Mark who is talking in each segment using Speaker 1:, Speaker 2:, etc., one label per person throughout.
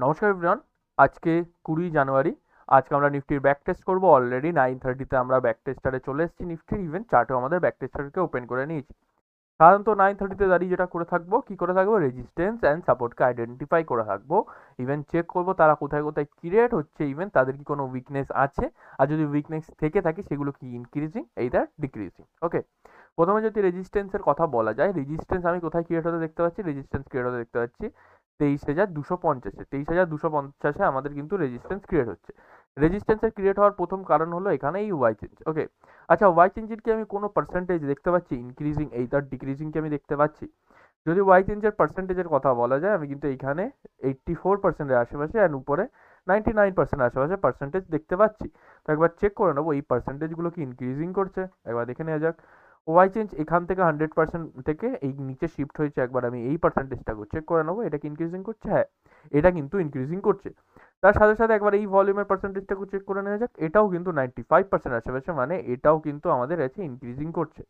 Speaker 1: নমস্কার এভরিওয়ান। আজকে 20 জানুয়ারি। আজকে আমরা নিফটির ব্যাক টেস্ট করবো। অলরেডি 9:30-তে আমরা ব্যাক টেস্টারে চলে এসেছি। নিফটির ইভেন চার্টেও আমাদের ব্যাক টেস্টারকে ওপেন করে নিয়েছি। সাধারণত 9:30-তে দাঁড়িয়ে যেটা করে থাকবো, কি করে থাকবো, রেজিস্ট্যান্স অ্যান্ড সাপোর্টকে আইডেন্টিফাই করে থাকবো। ইভেন চেক করবো তারা কোথায় কোথায় ক্রিয়েট হচ্ছে, ইভেন তাদের কি কোনো উইকনেস আছে, আর যদি উইকনেস থেকে থাকে সেগুলো কি ইনক্রিজিং এইদার ডিক্রিজিং। ওকে, প্রথমে যদি রেজিস্ট্যান্সের কথা বলা যায়, রেজিস্ট্যান্স আমি কোথায় ক্রিয়েট হতে দেখতে পাচ্ছি, রেজিস্ট্যান্স ক্রিয়েট হতে দেখতে পাচ্ছি 23,250-এ। 23,250-এ আমাদের কিন্তু রেজিস্ট্যান্স ক্রিয়েট হচ্ছে। রেজিস্ট্যান্সের ক্রিয়েট হওয়ার প্রথম কারণ হলো এখানে এই ওয়াই চেঞ্জ। ওকে, আচ্ছা, ওয়াই চেঞ্জের কি আমি কোনো পার্সেন্টেজ দেখতে পাচ্ছি ইনক্রিজিং এইদার ডিক্রিজিং কি আমি দেখতে পাচ্ছি? যদি ওয়াই চেঞ্জের পার্সেন্টেজের কথা বলা যায়, আমি কিন্তু এইখানে 84%-এর আশেপাশে অ্যান্ড উপরে 99% আশেপাশে পার্সেন্টেজ দেখতে পাচ্ছি। তো একবার চেক করে নেবো এই পার্সেন্টেজগুলো কি ইনক্রিজিং করছে, একবার দেখে নেওয়া যাক। ওয়াই চেঞ্জ এখান থেকে 100% থেকে এই নিচে শিফট হয়েছে। একবার আমি এই পার্সেন্টেজটা চেক করে নেবো, এটা কি ইনক্রিজিং করছে? হ্যাঁ, এটা কিন্তু ইনক্রিজিং করছে। তার সাথে সাথে একবার এই ভলিউমের পার্সেন্টেজটাকে চেক করে নেওয়া যাক, এটাও কিন্তু 95% আশেপাশে, মানে এটাও কিন্তু আমাদের কাছে ইনক্রিজিং করছে।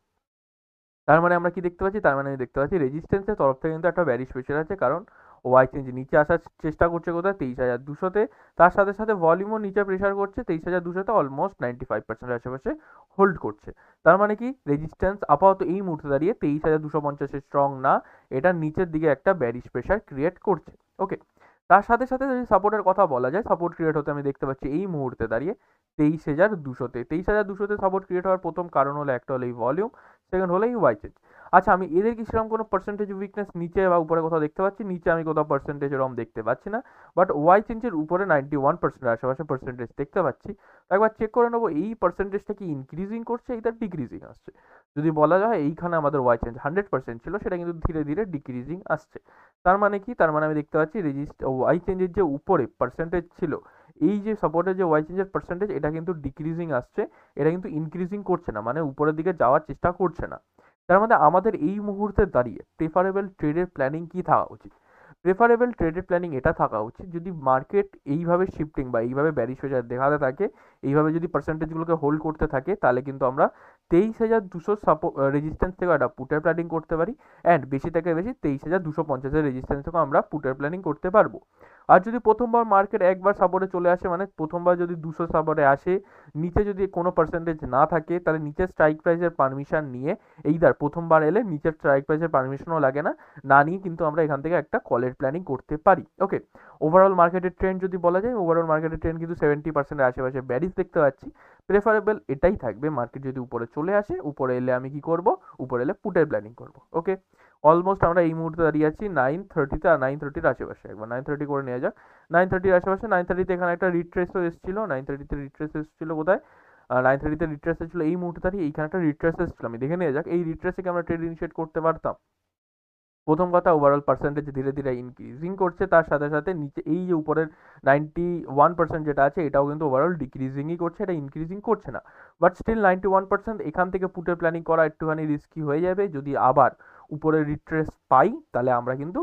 Speaker 1: তার মানে আমরা কি দেখতে পাচ্ছি, তার মানে আমি দেখতে পাচ্ছি রেজিস্ট্যান্সের তরফ থেকে কিন্তু একটা ব্যারিশ প্রেশার আছে, কারণ ওয়াই চেঞ্জ নিচে আসার চেষ্টা করছে কোথায়, 23,200-তে। তার সাথে সাথে ভলিউমও নিচে প্রেশার করছে 23,200-তে, অলমোস্ট 95% আশেপাশে হোল্ড করছে। তার মানে কি, রেজিস্ট্যান্স আপাতত এই মুহূর্তে দাঁড়িয়ে 23,250-এ স্ট্রং না, এটা নিচের দিকে একটা ব্যারিশ প্রেশার ক্রিয়েট করছে। ওকে, তার সাথে সাথে যদি সাপোর্টের কথা বলা যায়, সাপোর্ট ক্রিয়েট হতে আমি দেখতে পাচ্ছি এই মুহূর্তে দাঁড়িয়ে 23,200-তে। 23,200-তে সাপোর্ট ক্রিয়েট হওয়ার প্রথম কারণ হলো, একটা হলো এই ভলিউম, সেকেন্ড হলো এই ওয়াই চেঞ্জ। আচ্ছা, আমি এদের কি সেরকম কোনো পার্সেন্টেজ উইকনেস নিচে বা উপরে কোথাও দেখতে পাচ্ছি? নিচে আমি কোথাও পার্সেন্টেজ এরকম দেখতে পাচ্ছি না, বাট ওয়াই চেঞ্জের উপরে 91% আশেপাশে পার্সেন্টেজ দেখতে পাচ্ছি। তো একবার চেক করে নেবো এই পার্সেন্টেজটা কি ইনক্রিজিং করছে, এইটা ডিক্রিজিং আসছে। যদি বলা যায় এইখানে আমাদের ওয়াই চেঞ্জ 100% ছিল, সেটা কিন্তু ধীরে ধীরে ডিক্রিজিং আসছে। তার মানে কি, তার মানে আমি দেখতে পাচ্ছি ওয়াই চেঞ্জের যে উপরে পার্সেন্টেজ ছিল, এই যে সাপোর্টের যে ওয়াই চেঞ্জের পার্সেন্টেজ, এটা কিন্তু ডিক্রিজিং আসছে, এটা কিন্তু ইনক্রিজিং করছে না, মানে উপরের দিকে যাওয়ার চেষ্টা করছে না। তার মানে আমাদের এই মুহূর্তে দাঁড়িয়ে প্রেফারেবল ট্রেডের প্ল্যানিং কি থাকা উচিত? প্রেফারেবল ট্রেডের প্ল্যানিং এটা থাকা উচিত, যদি মার্কেট এইভাবে শিফটিং বা এইভাবে ব্যারিশ প্রেশার দেখাতে থাকে, এইভাবে যদি পার্সেন্টেজগুলোকে হোল্ড করতে থাকে, তাহলে কিন্তু আমরা 23,200 রেজিস্ট্যান্স থেকেও একটা পুটের প্ল্যানিং করতে পারি, অ্যান্ড বেশি থেকে বেশি 23,250-এর রেজিস্ট্যান্স থেকেও আমরা পুটের প্ল্যানিং করতে পারবো। আর যদি প্রথমবার মার্কেট একবার সাপোর্টে চলে আসে, মানে প্রথমবার যদি 200 সাপোর্টে আসে, নিচে যদি কোনো পার্সেন্টেজ না থাকে, তাহলে নিচের স্ট্রাইক প্রাইসের পারমিশন নিয়ে, এইদার প্রথমবার এলে নিচের স্ট্রাইক প্রাইসের পারমিশনও লাগে না, না নিয়ে কিন্তু আমরা এখান থেকে একটা কলের প্ল্যানিং করতে পারি। ওকে, ওভারঅল মার্কেটের ট্রেন্ড যদি বলা যায়, ওভারঅল মার্কেটের ট্রেন্ড কিন্তু 70%-এর আশেপাশে ব্যারিজ দেখতে পাচ্ছি। প্রেফারেবল এটাই থাকবে, মার্কেট যদি উপরে চলে আসে, উপরে এলে আমি কি করব, উপরে এলে পুটের প্ল্যানিং করব। ওকে, অলমোস্ট আমরা এই মুহূর্তে দাঁড়িয়ে আছি 9:30-তে, আর 9:30-র আশেপাশে। একবার 9:30 করে নেওয়া যাক। 9:30-র আশেপাশে, 9:30-তে এখানে একটা রিট্রেসও এসেছিল। 9:30-তে রিট্রেস এসেছিল কোথায়? 9:30-তে রিট্রেস এসেছিল এই মুহূর্তে দাঁড়িয়ে, এইখানে একটা রিট্রেস এসেছিল। আমি দেখে নেওয়া যাক এই রিট্রেসে কি আমরা ট্রেড ইনিশিয়েট করতে পারতাম। প্রথম কথা, ওভারঅল পার্সেন্টেজ ধীরে ধীরে ইনক্রিজিং করছে, তার সাথে সাথে নিচে এই যে উপরের 91% যেটা আছে, এটাও কিন্তু ওভারঅল ডিক্রিজিংই করছে, এটা ইনক্রিজিং করছে না। বাট স্টিল 91%, এখান থেকে পুটের প্ল্যানিং করা একটুখানি রিস্কি হয়ে যাবে। যদি আবার উপরে রিট্রেস পাই, তাহলে আমরা কিন্তু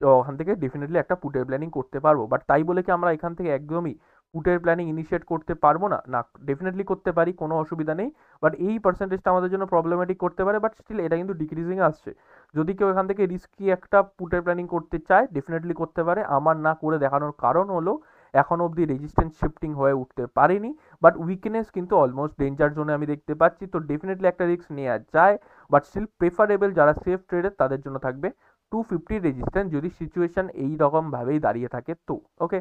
Speaker 1: ওখান থেকে ডেফিনেটলি একটা পুটের প্ল্যানিং করতে পারবো। বাট তাই বলে কি আমরা এখান থেকে একদমই পুটের প্ল্যানিং ইনিশিয়েট করতে পারবো না? না, ডেফিনেটলি করতে পারি, কোনো অসুবিধা নেই। বাট এই পার্সেন্টেজটা আমাদের জন্য প্রবলেমেটিক করতে পারে, বাট স্টিল এটা কিন্তু ডিক্রিজিং আসছে। যদি কেউ এখান থেকে রিস্কি একটা পুটের প্ল্যানিং করতে চায়, ডেফিনেটলি করতে পারে। আমার না করে দেখানোর কারণ হলো, এখনো অবধি রেজিস্ট্যান্স শিফটিং হয়ে উঠতে পারেনি, বাট উইকনেস কিন্তু অলমোস্ট ডেঞ্জার জোনে আমি দেখতে পাচ্ছি। তো ডেফিনেটলি একটা রিস্ক নেওয়া যায়, বাট স্টিল প্রেফারেবল যারা সেফ ট্রেডার তাদের জন্য থাকবে 250 রেজিস্ট্যান্স, যদি সিচুয়েশন এই রকমভাবেই দাঁড়িয়ে থাকে তো। ওকে,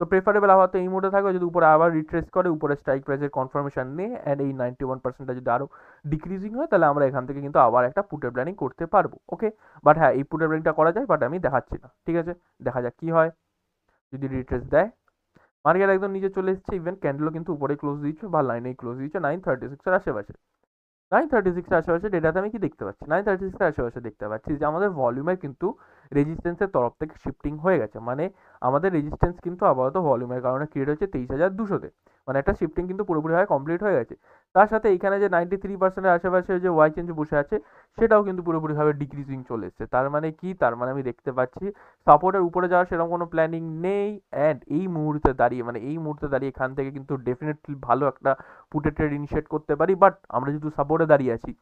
Speaker 1: তো প্রেফারেবল আবার তো এই মোডে থাকবে, যদি উপরে আবার রিট্রেস করে, উপরে স্ট্রাইক প্রাইসের কনফার্মেশন নিয়ে, অ্যান্ড এই 91%টা যদি আরও ডিক্রিজিং হয়, তাহলে আমরা এখান থেকে কিন্তু আবার একটা পুটের প্ল্যানিং করতে পারবো। ওকে, বাট হ্যাঁ, এই পুটের প্ল্যানিংটা করা যায়, বাট আমি দেখাচ্ছি না। ঠিক আছে, দেখা যাক কি হয়। যদি রিট্রেস দেয়, মার্কেট একদম নিচে চলে এসেছে, ইভেন ক্যান্ডেলও কিন্তু উপরে ক্লোজ দিচ্ছে বা লাইনেই ক্লোজ দিচ্ছে 936-এর আশেপাশে। 936-এর আশেপাশে ডেটাতে আমি কি দেখতে পাচ্ছি, 936-এর আশেপাশে দেখতে পাচ্ছি যে আমাদের ভলিউমের কিন্তু রেজিস্ট্যান্সের তরফ থেকে শিফটিং হয়ে গেছে। মানে আমাদের রেজিস্ট্যান্স কিন্তু আপাতত ভলিউমের কারণে ক্রিয়েট হচ্ছে 23,200-তে, মানে একটা শিফটিং কিন্তু পুরোপুরিভাবে কমপ্লিট হয়ে গেছে। তার সাথে এখানে যে 93%-এর আশেপাশে যে ওয়াই চেঞ্জ বসে আছে, সেটাও কিন্তু পুরোপুরিভাবে ডিক্রিজিং চলে এসেছে। তার মানে কি, তার মানে আমি দেখতে পাচ্ছি সাপোর্টের উপরে যাওয়ার সেরকম কোনো প্ল্যানিং নেই। অ্যান্ড এই মুহূর্তে দাঁড়িয়ে, মানে এই মুহূর্তে দাঁড়িয়ে এখান থেকে কিন্তু ডেফিনেটলি ভালো একটা পুটে ট্রেড ইনিশিয়েট করতে পারি। বাট আমরা যেহেতু সাপোর্টে দাঁড়িয়ে আছি,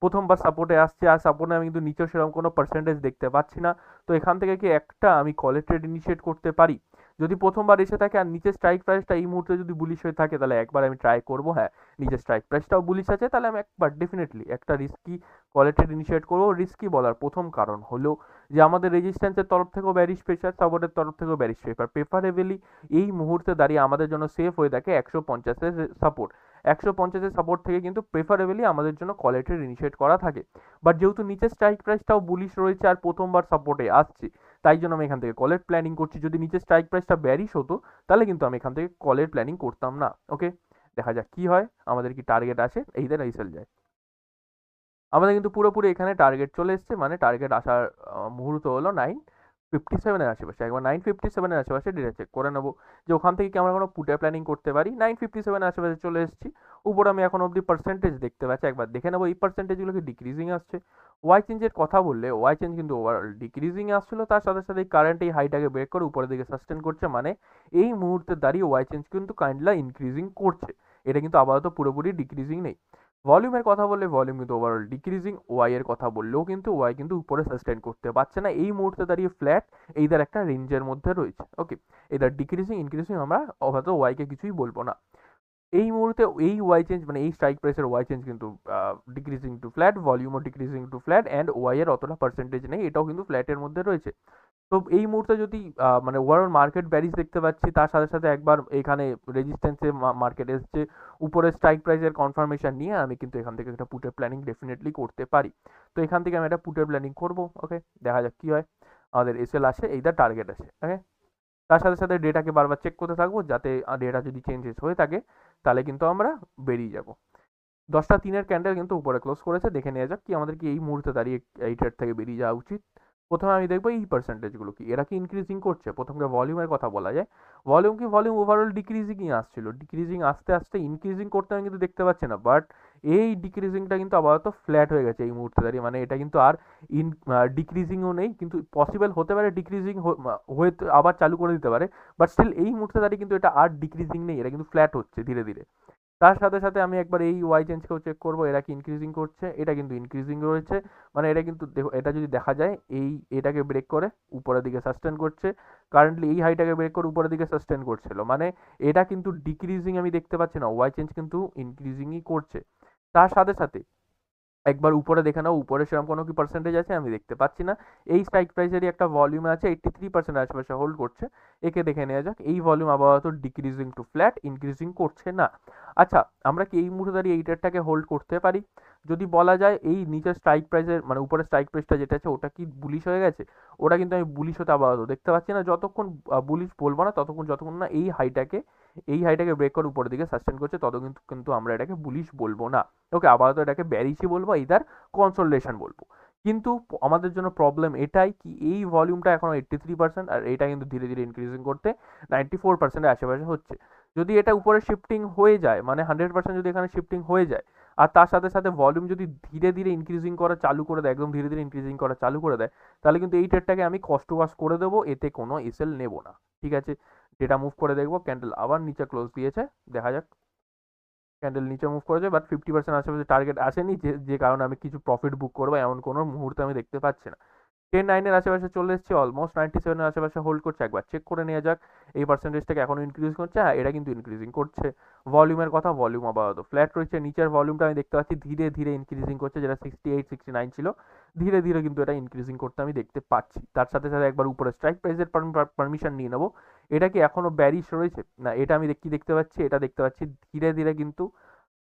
Speaker 1: প্রথমবার সাপোর্টে আসছে, আর সাপোর্টে আমি কিন্তু নিচেও সেরকম কোনো পার্সেন্টেজ দেখতে পাচ্ছি না। তো এখান থেকে কি একটা আমি কলের ট্রেড ইনিশিয়েট করতে পারি? যদি প্রথমবার এসে থাকে আর নিচে স্ট্রাইক প্রাইসটা এই মুহূর্তে যদি বুলিশ হয়ে থাকে তাহলে একবার আমি ট্রাই করবো। হ্যাঁ, নিচে স্ট্রাইক প্রাইসটাও বুলিশ আছে, তাহলে আমি একবার ডেফিনেটলি একটা রিস্কি কোয়ালিটির ইনিশিয়েট করবো। রিস্কি বলার প্রথম কারণ হলো যে আমাদের রেজিস্ট্যান্সের তরফ থেকেও ব্যারিশ প্রেশার, সাপোর্টের তরফ থেকেও ব্যারিশ প্রেশার। প্রেফারেবলি এই মুহূর্তে দাঁড়িয়ে আমাদের জন্য সেফ হয়ে থাকে 150-এর সাপোর্ট। 150-এর সাপোর্ট থেকে কিন্তু প্রেফারেবলি আমাদের জন্য কোয়ালিটির ইনিশিয়েট করা থাকে। বাট যেহেতু নিচের স্ট্রাইক প্রাইসটাও বুলিশ রয়েছে আর প্রথমবার সাপোর্টে আসছে, তাই জন্য আমি এখান থেকে কলের প্ল্যানিং করছি। যদি নিচের স্ট্রাইক প্রাইসটা ব্যারিশ হতো তাহলে কিন্তু আমি এখান থেকে কলের প্ল্যানিং করতাম না। ওকে, দেখা যাক কি হয়, আমাদের কি টার্গেট আসে, এইদের এইসেল যায়। আমাদের কিন্তু পুরোপুরি এখানে টার্গেট চলে এসছে, মানে টার্গেট আসার মুহূর্ত হলো 957-এর আশেপাশে। একবার 957-এর আশেপাশে ডেটা চেক করে নেবো যে ওখান থেকে কি আমরা কোনো পুটে প্ল্যানিং করতে পারি। 957-এর আশেপাশে চলে এসেছি। উপর আমি এখন অবধি পার্সেন্টেজ দেখতে পাচ্ছি, একবার দেখে নেবো এই পার্সেন্টেজগুলো কি ডিক্রিজিং আসছে। ওয়াই চেঞ্জের কথা বললে ওয়াই চেঞ্জ কিন্তু ওভারঅল ডিক্রিজিং আসছিল, তার সাথে সাথে কারেন্ট এই হাইটাকে ব্রেক করে উপরের দিকে সাস্টেন করছে, মানে এই মুহূর্তে দাঁড়িয়ে ওয়াই চেঞ্জ কিন্তু কাইন্ডলা ইনক্রিজিং করছে। এটা কিন্তু আপাতত পুরোপুরি ডিক্রিজিং নেই। ভলিউমের কথা বললে ভলিউম কিন্তু ওভারঅল ডিক্রিজিং। ওয়াই এর কথা বললেও কিন্তু ওয়াই কিন্তু উপরে সাস্টেন করতে পারছে না, এই মুহূর্তে দাঁড়িয়ে ফ্ল্যাট এইদার একটা রেঞ্জের মধ্যে রয়েছে। ওকে, এদের ডিক্রিজিং ইনক্রিজিং আমরা হয়তো ওয়াইকে কিছুই বলবো না। এই মুহূর্তে এই ওয়াই চেঞ্জ মানে এই স্ট্রাইক প্রাইসের ওয়াই চেঞ্জ কিন্তু ডিক্রিজিং টু ফ্ল্যাট, ভলিউমও decreasing to flat, and Y এর অতটা পার্সেন্টেজ নেই, এটাও কিন্তু ফ্ল্যাটের মধ্যে রয়েছে। তো এই মুহূর্তে যদি মানে ওভারঅল মার্কেট ব্যারিজ দেখতে পাচ্ছি, তার সাথে সাথে একবার এখানে রেজিস্ট্যান্সে মার্কেট এসছে, উপরে স্ট্রাইক প্রাইসের কনফার্মেশন নিয়ে আমি কিন্তু এখান থেকে একটা পুটের প্ল্যানিং ডেফিনেটলি করতে পারি। তো এখান থেকে আমি একটা পুটের প্ল্যানিং করবো। ওকে, দেখা যাক কি হয়, আমাদের এসএল আসে, এইটা টার্গেট আসে। ওকে, তার সাথে সাথে ডেটাকে বারবার চেক করতে থাকবো, যাতে ডেটা যদি চেঞ্জেস হয়ে থাকে তাহলে কিন্তু আমরা বেরিয়ে যাব। 10টা 3-এর ক্যান্ডেল কিন্তু উপরে ক্লোজ করেছে, দেখে নেওয়া যাক কি আমাদের কি এই মুহূর্তে দাঁড়িয়ে এই ট্রেড থেকে বেরিয়ে যাওয়া উচিত। প্রথমে আমি দেখবো এই পার্সেন্টেজগুলো কি এরা কি ইনক্রিজিং করছে। প্রথমে ভলিউমের কথা বলা যায়, ভলিউম ওভারঅল ডিক্রিজিংই আসছিল, ডিক্রিজিং আস্তে আস্তে ইনক্রিজিং করতে আমি কিন্তু দেখতে পাচ্ছি না। বাট এই ডিক্রিজিংটা কিন্তু আপাতত ফ্ল্যাট হয়ে গেছে এই মুহূর্তে দাঁড়িয়ে, মানে এটা কিন্তু আর ডিক্রিজিংও নেই, কিন্তু পসিবল হতে পারে ডিক্রিজিং হয়ে আবার চালু করে দিতে পারে। বাট স্টিল এই মুহূর্তে দাঁড়িয়ে কিন্তু এটা আর ডিক্রিজিং নেই, এটা কিন্তু ফ্ল্যাট হচ্ছে ধীরে ধীরে। তার সাথে সাথে আমি একবার এই ওয়াই চেঞ্জকেও চেক করবো, এরা কি ইনক্রিজিং করছে, এটা কিন্তু ইনক্রিজিং রয়েছে, মানে এটা কিন্তু দেখো, এটা যদি দেখা যায় এই এটাকে ব্রেক করে উপরের দিকে সাস্টেন করছে, কারেন্টলি এই হাইটাকে ব্রেক করে উপরের দিকে সাস্টেন করছিল, মানে এটা কিন্তু ডিক্রিজিং আমি দেখতে পাচ্ছি না, ওয়াই চেঞ্জ কিন্তু ইনক্রিজিংই করছে। তার সাথে সাথে একবার উপরে দেখে নাও, উপরে সেরকম কোনো কি পার্সেন্টেজ আছে আমি দেখতে পাচ্ছি না। এই স্ট্রাইক প্রাইসেরই একটা ভলিউম আছে 83% আশেপাশে হোল্ড করছে, একে দেখে নেওয়া যাক। এই ভলিউম আপাতত ডিক্রিজিং টু ফ্ল্যাট, ইনক্রিজিং করছে না। আচ্ছা, আমরা কি এই মুহূর্তে দাঁড়িয়ে এই ট্রেডটাকে হোল্ড করতে পারি? যদি বলা যায় এই নিচের স্ট্রাইক প্রাইসের মানে উপরে স্ট্রাইক প্রাইসটা যেটা আছে ওটা কি বুলিশ হয়ে গেছে, ওটা কিন্তু আমি বুলিশ হতে আপাতত দেখতে পাচ্ছি না। যতক্ষণ বুলিশ বলবো না ততক্ষণ, যতক্ষণ না এই হাইটাকে ব্রেক করে উপরের দিকে সাস্টেন করছে, তত কিন্তু কিন্তু আমরা এটাকে বুলিশ বলবো না। ওকে, আপাতত এটাকে ব্যারিশই বলবো, ইদার কনসোলিডেশন বলবো। কিন্তু আমাদের জন্য প্রবলেম এটাই কি এই ভলিউমটা এখনো 83% আর এটা কিন্তু ধীরে ধীরে ইনক্রিজিং করতে 94%-এর আশেপাশে হচ্ছে। যদি এটা উপরে শিফটিং হয়ে যায়, মানে 100% যদি এখানে শিফটিং হয়ে যায়, আর তার সাথে সাথে ভলিউম যদি ধীরে ধীরে ইনক্রিজিং করা চালু করে দেয়, একদম ধীরে ধীরে ইনক্রিজিং করা চালু করে দেয়, তাহলে কিন্তু এই ট্রেডটাকে আমি কষ্ট ওয়াশ করে দেবো, এতে কোনো এসএল নেব না। ঠিক আছে, ডেটা মুভ করে দেখবো, ক্যান্ডেল আবার নিচে ক্লোজ দিয়েছে, দেখা যাক। ক্যান্ডেল নিচে মুভ করেছে, বাট 50% আশেপাশে টার্গেট আসেনি, যে কারণে আমি কিছু প্রফিট বুক করবো এমন কোনো মুহূর্তে আমি দেখতে পাচ্ছি না। 10-9-এর আশেপাশে চলে এসেছে, অলমোস্ট 97-এর আশেপাশে হোল্ড করছে। একবার চেক করে নেওয়া যাক এই পার্সেন্টেজটাকে এখনো ইনক্রিজ করছে। হ্যাঁ, এটা কিন্তু ইনক্রিজিং করছে। ভলিউমের কথা, ভলিউম আপাতত ফ্ল্যাট রয়েছে। নিচের ভলিউমটা আমি দেখতে পাচ্ছি ধীরে ধীরে ইনক্রিজিং করছে, যেটা 68-69 ছিল, ধীরে ধীরে কিন্তু এটা ইনক্রিজিং করতে আমি দেখতে পাচ্ছি। তার সাথে সাথে একবার উপরে স্ট্রাইক প্রাইসের পারমিশন নিয়ে নেবো, এটা কি এখনো ব্যারিশ রয়েছে না, এটা আমি কি দেখতে পাচ্ছি, এটা দেখতে পাচ্ছি ধীরে ধীরে কিন্তু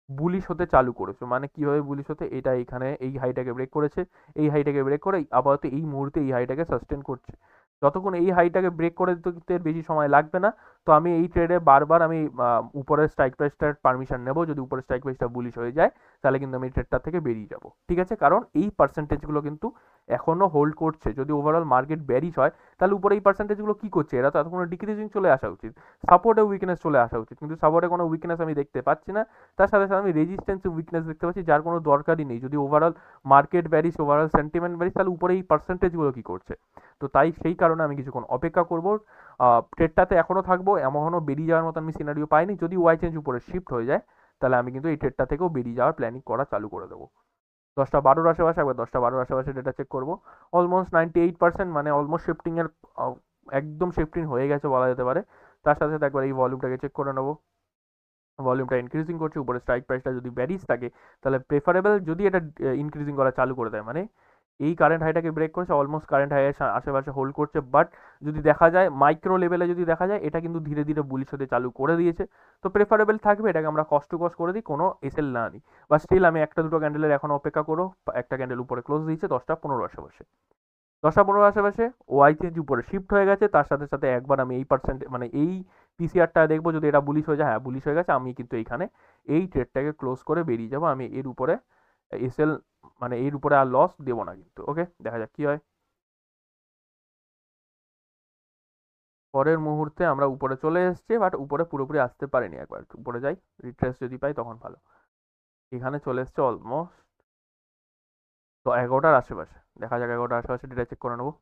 Speaker 1: বুলিশ হতে চালু করেছে। মানে কিভাবে বুলিশ হতে, এটা এখানে এই হাইটাকে ব্রেক করেছে, এই হাইটাকে ব্রেক করে আপাতত এই মুহূর্তে এই হাইটাকে সাস্টেন করছে। যতক্ষণ এই হাইটাকে ব্রেক করে দিতে বেশি সময় লাগবে না, তো আমি এই ট্রেডে বারবার আমি উপরের স্ট্রাইক প্রাইসটার পারমিশন নেব। যদি উপরের স্ট্রাইক প্রাইসটা বুলিশ হয়ে যায় তাহলে কিন্তু আমি ট্রেডটা থেকে বেরিয়ে যাব। ঠিক আছে, কারণ এই পার্সেন্টেজগুলো কিন্তু এখনো হোল্ড করছে। যদি ওভারঅল মার্কেট ব্যারিশ হয় তাহলে উপরে এই পার্সেন্টেজগুলো কি করছে, এরা তো এতক্ষণ ডিক্রিজিং চলে আসা উচিত, সাপোর্টে উইকনেস চলে আসা উচিত, কিন্তু সাপোর্টে কোনো উইকনেস আমি দেখতে পাচ্ছি না। তার সাথে সাথে আমি রেজিস্ট্যান্সে উইকনেস দেখতে পাচ্ছি, যার কোনো দরকারই নেই। যদি overall market bearish, overall sentiment bearish, তাহলে উপরে এই পার্সেন্টেজগুলো কি করছে। তো তাই সেই কারণে আমি কিছুক্ষণ অপেক্ষা করবো, ট্রেডটাতে এখনও থাকবো, এমনও বেরিয়ে যাওয়ার মতো আমি সিনারিও পাইনি। যদি ওয়াই চেঞ্জ উপরে শিফট হয়ে যায় তাহলে আমি কিন্তু এই ট্রেডটা থেকেও বেরিয়ে যাওয়ার প্ল্যানিং করা চালু করে দেবো। 10টা 12-র আশেপাশে, একবার 10টা 12-র আশেপাশে ডেটা চেক করবো, অলমোস্ট 98%, মানে অলমোস্ট শিফটিংয়ের একদম শিফটিং হয়ে গেছে বলা যেতে পারে। তার সাথে সাথে একবার এই ভলিউমটাকে চেক করে নেবো, ভলিউমটা ইনক্রিজিং করছে, উপরে স্ট্রাইক প্রাইসটা যদি ব্যারিজ থাকে তাহলে প্রেফারেবল যদি এটা ইনক্রিজিং করা চালু করে দেয়, মানে এই কারেন্ট হাইটাকে ব্রেক করেছে, অলমোস্ট কারেন্ট হাইয়ের আশেপাশে হোল্ড করছে, বাট যদি দেখা যায় মাইক্রো লেভেলে যদি দেখা যায় এটা কিন্তু ধীরে ধীরে বুলিশ হতে চালু করে দিয়েছে, তো প্রেফারেবল থাকবে এটাকে আমরা কষ্ট টু কস্ট করে দিই, কোনো এসএল না নিই, বা স্টিল আমি একটা দুটো ক্যান্ডেলের এখন অপেক্ষা করো। একটা ক্যান্ডেল উপরে ক্লোজ দিয়েছে 10টা 15 আশেপাশে, 10টা 15 আশেপাশে ওয়াই চেঞ্জ উপরে শিফট হয়ে গেছে, তার সাথে সাথে একবার আমি এই পার্সেন্ট মানে এই পিসিআরটা দেখবো, যদি এটা বুলিশ হয়ে যায়, হ্যাঁ বুলিশ হয়ে গেছে, আমি কিন্তু এইখানে এই ট্রেডটাকে ক্লোজ করে বেরিয়ে যাবো, আমি এর উপরে এসএল মানে এর উপরে আর লস দেবো না কিন্তু। ওকে, দেখা যাক কি হয়। পরের মুহূর্তে আমরা উপরে চলে এসেছি, বাট উপরে পুরোপুরি আসতে পারিনি, একবার উপরে যাই, রিট্রেস যদি পাই তখন ভালো। এখানে চলে এসছে অলমোস্ট তো 11টার আশেপাশে, দেখা যাক 11টার আশেপাশে ডেটা চেক করে নেবো।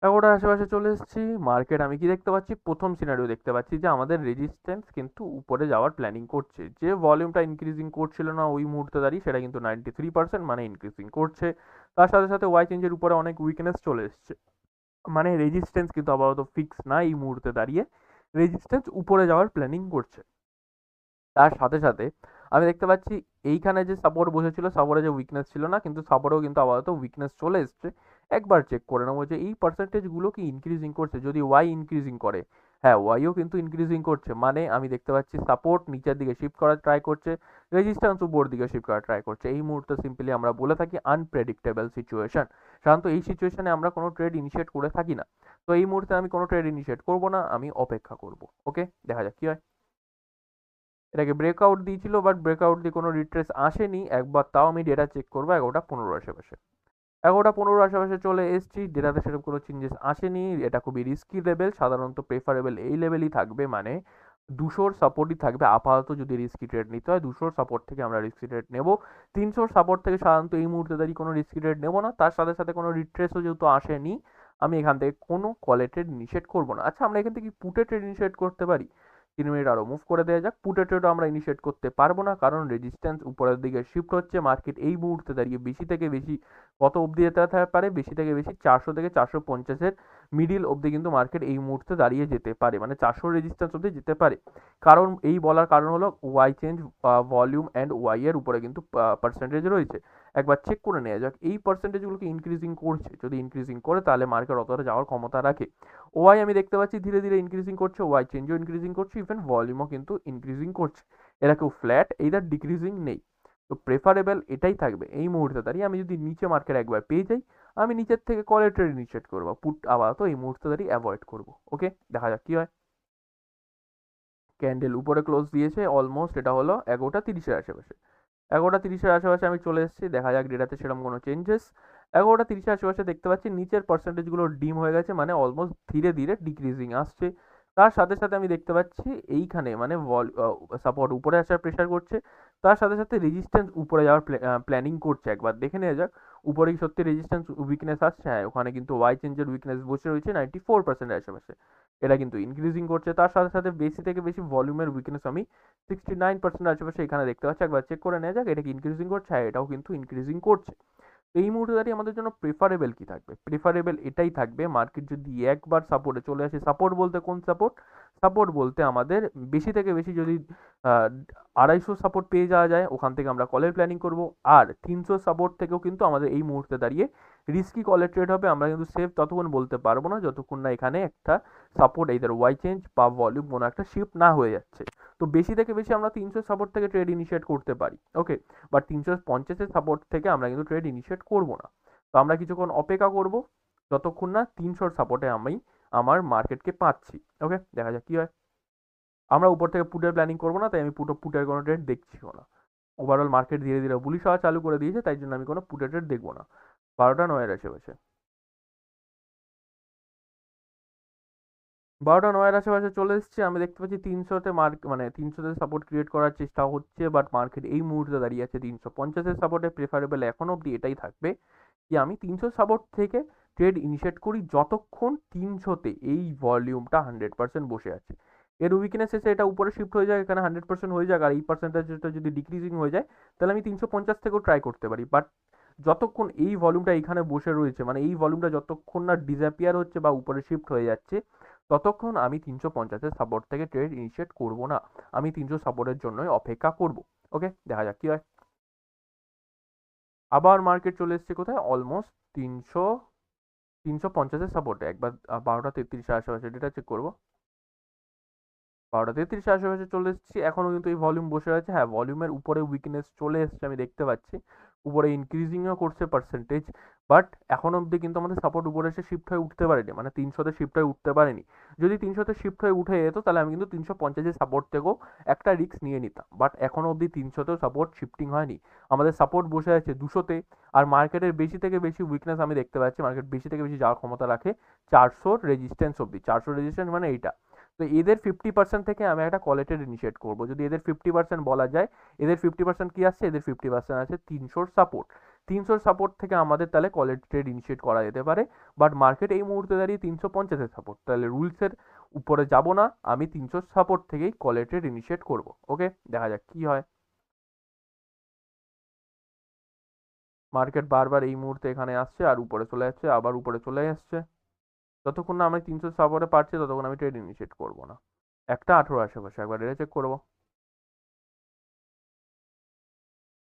Speaker 1: 11টার আশেপাশে চলে এসেছি মার্কেট, আমি কি দেখতে পাচ্ছি, প্রথম সিনারিও দেখতে পাচ্ছি যে আমাদের রেজিস্ট্যান্স কিন্তু উপরে যাওয়ার প্ল্যানিং করছে, যে ভলিউমটা ইনক্রিজিং করছিল না ওই মুহূর্তে দাঁড়িয়ে সেটা কিন্তু 93% মানে ইনক্রিজিং করছে, তার সাথে সাথে ওয়াই চেঞ্জের উপরে অনেক উইকনেস চলে এসছে, মানে রেজিস্ট্যান্স কিন্তু আপাতত ফিক্স না, এই মুহূর্তে দাঁড়িয়ে রেজিস্ট্যান্স উপরে যাওয়ার প্ল্যানিং করছে। তার সাথে সাথে আমি দেখতে পাচ্ছি এইখানে যে সাপোর্ট বসেছিল, সাপোর্টে যে উইকনেস ছিল না, কিন্তু সাপোর্টেও কিন্তু আপাতত উইকনেস চলে এসছে। একবার চেক করে নেবো যে এই পার্সেন্টেজগুলো কি ইনক্রিজিং করছে, যদি ওয়াই ইনক্রিজিং করে, হ্যাঁ ওয়াইও কিন্তু ইনক্রিজিং করছে, মানে আমি দেখতে পাচ্ছি সাপোর্ট নিচের দিকে শিফট করার ট্রাই করছে, রেজিস্ট্যান্স উপর দিকে শিফট করার ট্রাই করছে, এই মুহূর্তে সিম্পলি আমরা বলে থাকি আনপ্রেডিক্টেবল সিচুয়েশন। সাধারণত এই সিচুয়েশনে আমরা কোনো ট্রেড ইনিশিয়েট করে থাকি না, তো এই মুহূর্তে আমি কোনো ট্রেড ইনিশিয়েট করবো না, আমি অপেক্ষা করব। ওকে, দেখা যাক কি হয়। এটাকে ব্রেকআউট দিয়েছিল, বাট ব্রেকআউট দিয়ে কোনো রিট্রেস আসেনি, একবার তাও আমি ডেটা চেক করবো 11টা 15 আশেপাশে, 11টা 15 আশেপাশে চলে এসেছি, ডেটাতে সেরকম কোনো চেঞ্জেস আসেনি, এটা খুবই রিস্কি লেভেল, সাধারণত প্রেফারেবল এই লেভেলই থাকবে, মানে 200 সাপোর্টই থাকবে আপাতত, যদি রিস্কি ট্রেড নিতে হয় 200 সাপোর্ট থেকে আমরা রিস্কি ট্রেড নেব, 300 সাপোর্ট থেকে সাধারণত এই মুহূর্তে দাঁড়িয়ে কোনো রিস্কি ট্রেড নেব না, তার সাথে সাথে কোনো রিট্রেসও যেহেতু আসেনি, আমি এখান থেকে কোনো কলে ট্রেড ইনিশিয়েট করবো না। আচ্ছা, আমরা এখান থেকে পুটে ট্রেড ইনিশিয়েট করতে পারি, 3 মিনিট আরও মুভ করে দেওয়া যাক, পুটে ট্রেডও আমরা ইনিশিয়েট করতে পারবো না, কারণ রেজিস্ট্যান্স উপরের দিকে শিফট হচ্ছে, মার্কেট এই মুহূর্তে দাঁড়িয়ে বেশি থেকে বেশি কত অবধি যেতে পারে, বেশি থেকে বেশি 400 থেকে 450-এর মিডিল অবধি কিন্তু মার্কেট এই মুহূর্তে দাঁড়িয়ে যেতে পারে, মানে 400 রেজিস্ট্যান্স অবধি যেতে পারে। কারণ এই বলার কারণ হলো Y change volume and Y এর উপরে কিন্তু পার্সেন্টেজ রয়েছে, একবার চেক করে নেওয়া যাক এই পার্সেন্টেজগুলোকে ইনক্রিজিং করছে, যদি ইনক্রিজিং করে তাহলে মার্কেট অতটা যাওয়ার ক্ষমতা রাখে। ওয়াই আমি দেখতে পাচ্ছি ধীরে ধীরে ইনক্রিজিং করছে, ওয়াই চেঞ্জও ইনক্রিজিং করছে, ইভেন ভলিউমও কিন্তু ইনক্রিজিং করছে, এরা কেউ ফ্ল্যাট এইদার ডিক্রিজিং নেই, তো প্রেফারেবল এটাই থাকবে এই মুহূর্তে দাঁড়িয়ে। আমি যদি নিচে মার্কেট একবার পেয়ে যাই, আমি নিচের থেকে কলের ট্রেড ইনিশিয়েট করবো, পুট আপাতত এই মুহূর্তে দাঁড়িয়ে অ্যাভয়েড করবো। ওকে, দেখা যাক কি হয়। ক্যান্ডেল উপরে ক্লোজ দিয়েছে অলমোস্ট, এটা হলো 11টা 30-এর আশেপাশে, 11টা 30-এর আশেপাশে আমি চলে এসেছি, দেখা যাক ডেটাতে সেরকম কোনো চেঞ্জেস। 11টা 30-এর আশেপাশে দেখতে পাচ্ছি নিচের পার্সেন্টেজগুলো ডিম হয়ে গেছে, মানে অলমোস্ট ধীরে ধীরে ডিক্রিজিং আসছে, তার সাথে সাথে আমি দেখতে পাচ্ছি এইখানে মানে সাপোর্ট উপরে আসার প্রেশার করছে, তার সাথে সাথে রেজিস্ট্যান্স উপরে যাওয়ার প্ল্যানিং করছে, একবার দেখে নেওয়া যাক উপরে কি সত্যি রেজিস্ট্যান্স উইকনেস আসছে, হ্যাঁ ওখানে কিন্তু ওয়াই চেঞ্জের উইকনেস বসে রয়েছে 94%-এর আশেপাশে, এটা কিন্তু ইনক্রিজিং করছে, তার সাথে সাথে বেশি থেকে বেশি ভলিউমের উইকনেস আমি 69% আশেপাশে এখানে দেখতে পাচ্ছি, একবার চেক করে নেওয়া যাক এটা কি ইনক্রিজিং করছে, হ্যাঁ এটাও কিন্তু ইনক্রিজিং করছে। তো এই মুহূর্তে দাঁড়িয়ে আমাদের জন্য প্রেফারেবল কি থাকবে, প্রেফারেবল এটাই থাকবে, মার্কেট যদি একবার সাপোর্টে চলে আসে, সাপোর্ট বলতে কোন সাপোর্ট, সাপোর্ট বলতে আমাদের বেশি থেকে বেশি যদি 250 সাপোর্ট পেয়ে যাওয়া যায়, ওখান থেকে আমরা কলের প্ল্যানিং করব, আর 300 সাপোর্ট থেকেও কিন্তু আমাদের এই মুহূর্তে দাঁড়িয়ে রিস্কি কলের ট্রেড হবে, আমরা কিন্তু সেফ ততক্ষণ বলতে পারবো না যতক্ষণ না এখানে একটা সাপোর্ট এইদার ওয়াই চেঞ্জ বা ভলিউম কোনো একটা শিফট না হয়ে যাচ্ছে, তো বেশি থেকে বেশি আমরা 300 সাপোর্ট থেকে ট্রেড ইনিশিয়েট করতে পারি। ওকে, বাট 350-এর সাপোর্ট থেকে আমরা কিন্তু ট্রেড ইনিশিয়েট করবো না, তো আমরা কিছুক্ষণ অপেক্ষা করব যতক্ষণ না 300 সাপোর্টে আমি আমার মার্কেটকে পাচ্ছি। ওকে, দেখা যাক কি হয়। আমরা উপর থেকে পুটের প্ল্যানিং করবো না, তাই আমি পুটের কোনো ট্রেড দেখছিও না, ওভারঅল মার্কেট ধীরে ধীরে বুলিশ হওয়া চালু করে দিয়েছে, তাই জন্য আমি কোনো পুটের ট্রেড দেখবো না। 12টা 9-এর আশেপাশে, 12টা 9-এর আশেপাশে চলে এসেছে, আমি দেখতে পাচ্ছি 300-তে মানে 300-তে সাপোর্ট ক্রিয়েট করার চেষ্টা হচ্ছে, বাট মার্কেট এই মুহূর্তে দাঁড়িয়ে আছে 350-এর সাপোর্টে, প্রেফারেবল এখন অবধি এটাই থাকবে যে আমি 300 সাপোর্ট থেকে ট্রেড ইনিশিয়েট করি যতক্ষণ 300-তে এই ভলিউমটা 100% বসে আছে, এর উইকনেস এসে এটা উপরে শিফট হয়ে যায়, এখানে 100% হয়ে যাক, আর এই পার্সেন্টেজটা যদি ডিক্রিজিং হয়ে যায় তাহলে আমি 350 থেকেও ট্রাই করতে পারি, বাট যতক্ষণ এই ভলিউমটা এখানে বসে রয়েছে, মানে এই ভলিউমটা যতক্ষণ না ডিসঅ্যাপিয়ার হচ্ছে বা উপরে শিফট হয়ে যাচ্ছে, ততক্ষণ আমি 350-এর সাপোর্ট থেকে ট্রেড ইনিশিয়েট করব না। আমি 300 সাপোর্টের জন্যই অপেক্ষা করব। ওকে, দেখা যাক কি হয়। আবার মার্কেট চলে এসছে কোথায়, অলমোস্ট 350-এর সাপোর্টে। একবার 12:33 আশেপাশে ডেটা চেক করবো। 12:33 আশেপাশে চলে এসেছি, এখনো কিন্তু এই ভলিউম বসে আছে। হ্যাঁ, ভলিউমের উপরে উইকনেস চলে এসছে, আমি দেখতে পাচ্ছি উপরে ইনক্রিজিংও করছে পার্সেন্টেজ, বাট এখন অবধি কিন্তু আমাদের সাপোর্ট উপরে এসে শিফট হয়ে উঠতে পারেনি, মানে 300-তে শিফট হয়ে উঠতে পারেনি। যদি 300-তে শিফট হয়ে উঠে যেত তাহলে আমি কিন্তু 350-এর সাপোর্ট থেকেও একটা রিস্ক নিয়ে নিতাম, বাট এখনো অবধি 300-তেও সাপোর্ট শিফটিং হয়নি। আমাদের সাপোর্ট বসে আছে 200-তে, আর মার্কেটের বেশি থেকে বেশি উইকনেস আমি দেখতে পাচ্ছি, মার্কেট বেশি থেকে বেশি যাওয়ার ক্ষমতা রাখে 400 রেজিস্ট্যান্স অবধি। 400 রেজিস্ট্যান্স মানে এইটা। তো এদের 50% থেকে আমি একটা কলেটেড ইনিশিয়েট করবো। যদি এদের 50% বলা যায়, এদের 50% কি আসছে, এদের 50% আছে 300 সাপোর্ট। 300 সাপোর্ট থেকে আমাদের তাহলে কলেটেড ইনিশিয়েট করা যেতে পারে, বাট মার্কেট এই মুহূর্তে দাঁড়িয়ে 350-এর সাপোর্ট, তাহলে রুলসের উপরে যাব না, আমি 300 সাপোর্ট থেকেই কলেটেড ইনিশিয়েট করব। ওকে, দেখা যাক কি হয়। মার্কেট বারবার এই মুহূর্তে এখানে আসছে আর উপরে চলে যাচ্ছে, আবার উপরে চলে আসছে। যতক্ষণ না আমি 300 সাপোর্টে পারছি ততক্ষণ আমি ট্রেড ইনিশিয়েট করবো না। 1:18 আশেপাশে একবার এটা চেক করবো।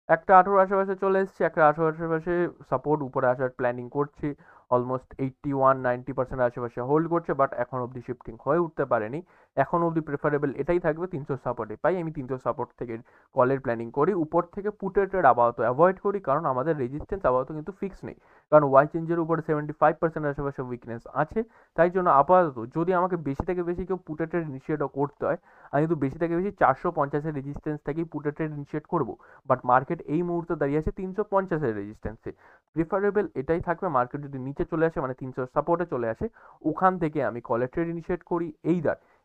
Speaker 1: 1:18 আশেপাশে চলে এসেছি, 1:18 আশেপাশে সাপোর্ট উপরে আসার প্ল্যানিং করছি। অলমোস্ট 81-90% আশেপাশে হোল্ড করছে, বাট এখন অবধি শিফটিং হয়ে উঠতে পারেনি। এখন অবধি প্রেফারেবল এটাই থাকবে 300 সাপোর্টে পাই, আমি 300 সাপোর্ট থেকে কলের প্ল্যানিং করি। উপর থেকে পুটের ট্রেড আপাতত অ্যাভয়েড করি, কারণ আমাদের রেজিস্ট্যান্স আপাতত কিন্তু ফিক্স নেই, কারণ ওয়াই চেঞ্জের উপরে 75% আশেপাশে উইকনেস আছে। তাই জন্য আপাতত যদি আমাকে বেশি থেকে বেশি কেউ পুটের ট্রেড ইনিশিয়েটও করতে হয়, আমি কিন্তু বেশি থেকে বেশি 450-এর রেজিস্ট্যান্স থেকেই পুটের ট্রেড ইনিশিয়েট করবো। বাট মার্কেট এই মুহূর্তে দাঁড়িয়ে আছে 350-এর রেজিস্ট্যান্সে। প্রিফারেবল এটাই থাকবে, মার্কেট যদি নিচে চলে আসে মানে 300 সাপোর্টে চলে আসে, ওখান থেকে আমি কলের ট্রেড ইনিশিয়েট করি।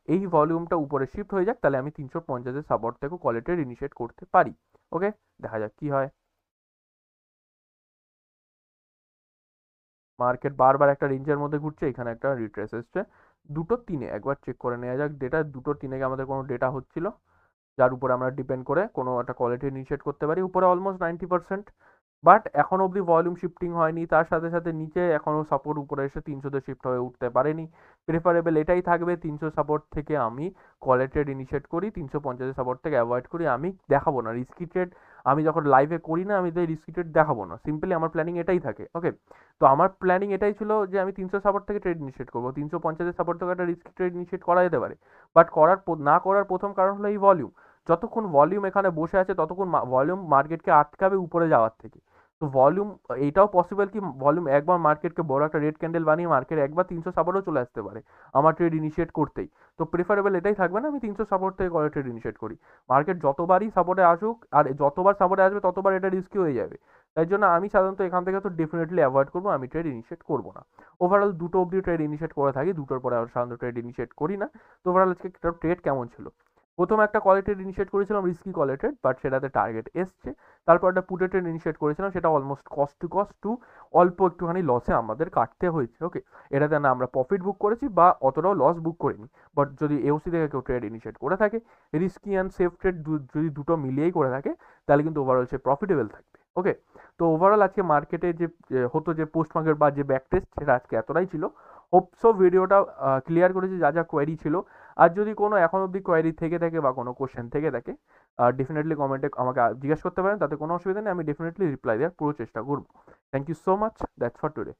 Speaker 1: এই ভলিউমটা উপরে শিফট হয়ে যাক, তাহলে আমি 350-এর সাপোর্ট থেকেও কলের ট্রেড ইনিশিয়েট করতে পারি। ওকে, দেখা যাক কি হয়। মার্কেট বারবার একটা রেঞ্জের মধ্যে ঘুরছে, এখানে একটা রিট্রেস এসছে 2:03-এ। একবার চেক করে নেওয়া যাক ডেটা। 2:03-এ আমাদের কোনো ডেটা হচ্ছিল যার উপরে আমরা ডিপেন্ড করে কোনো একটা কোয়ালিটি ইনিশিয়েট করতে পারি। উপরে অলমোস্ট 90%, বাট এখন অবধি ভলিউম শিফটিং হয়নি। তার সাথে সাথে নিচে এখনও সাপোর্ট উপরে এসে 300-তে শিফট হয়ে উঠতে পারেনি। প্রেফারেবল এটাই থাকবে, 300 সাপোর্ট থেকে আমি কলের ট্রেড ইনিশিয়েট করি, 350-এর সাপোর্ট থেকে অ্যাভয়েড করি। আমি দেখাবো না রিস্কি ট্রেড, আমি যখন লাইভে করি না আমি রিস্কি ট্রেড দেখাবো না, সিম্পলি আমার প্ল্যানিং এটাই থাকে। ওকে, তো আমার প্ল্যানিং এটাই ছিল যে আমি 300 সাপোর্ট থেকে ট্রেড ইনিশিয়েট করবো, 350-এর সাপোর্ট থেকে একটা রিস্কি ট্রেড ইনিশিয়েট করা যেতে পারে। বাট না করার প্রথম কারণ হলো এই ভলিউম। যতক্ষণ ভলিউম এখানে বসে আছে ততক্ষণ ভলিউম মার্কেটকে আটকাবে উপরে যাওয়ার থেকে। তো ভলিউম, এইটাও পসিবল কি ভলিউম একবার মার্কেটকে বড় একটা রেড ক্যান্ডেল বানিয়ে মার্কেট একবার 300 সাপোর্টও চলে আসতে পারে আমার ট্রেড ইনিশিয়েট করতেই। তো প্রেফারেবল এটাই থাকবে না, আমি 300 সাপোর্ট থেকে করে ট্রেড ইনিশিয়েট করি। মার্কেট যতবারই সাপোর্টে আসুক আর যতবার সাপোর্টে আসবে ততবার এটা রিস্কি হয়ে যাবে। তাই জন্য আমি সাধারণত এখান থেকে তো ডেফিনেটলি অ্যাভয়েড করবো, আমি ট্রেড ইনিশিয়েট করবো না। ওভারঅল দুটো অবধি ট্রেড ইনিশিয়েট করে থাকি, দুটোর পরে আর সাধারণত ট্রেড ইনিশিয়েট করি না। তো ওভারঅল আজকে ট্রেড কেমন ছিল, প্রথম একটা কলেটেড ইনিশিয়েট করেছিলাম রিস্কি কলেটেড, বাট সেটাতে টার্গেট এসছে। তারপর একটা পুটেটেড ইনিশিয়েট করেছিলাম, সেটা অলমোস্ট কস্ট টু অল্প একটুখানি লসে আমাদের কাটতে হয়েছে। ওকে, এটাতে না আমরা প্রফিট বুক করেছি বা অতটাও লস বুক করিনি। বাট যদি এওসি থেকে কেউ ট্রেড ইনিশিয়েট করে থাকে, রিস্কি অ্যান্ড সেফ ট্রেড যদি দুটো মিলিয়েই করে থাকে, তাহলে কিন্তু ওভারঅল সে প্রফিটেবল থাকবে। ওকে, তো ওভারঅল আজকে মার্কেটে যে হতো যে পোস্ট মার্কেট বা যে ব্যাক টেস্ট, সেটা আজকে এতটাই ছিল। হোপসো ভিডিওটা ক্লিয়ার করেছি যা যা কোয়েরি ছিল। আর যদি কোনো এখন অবধি কোয়েরি থেকে থাকে বা কোনো কোশ্চেন থেকে থাকে, ডেফিনেটলি কমেন্টে আমাকে জিজ্ঞেস করতে পারেন, তাতে কোনো অসুবিধা নেই, আমি ডেফিনেটলি রিপ্লাই দেওয়ার পুরো চেষ্টা করব। Thank you so much, that's for today.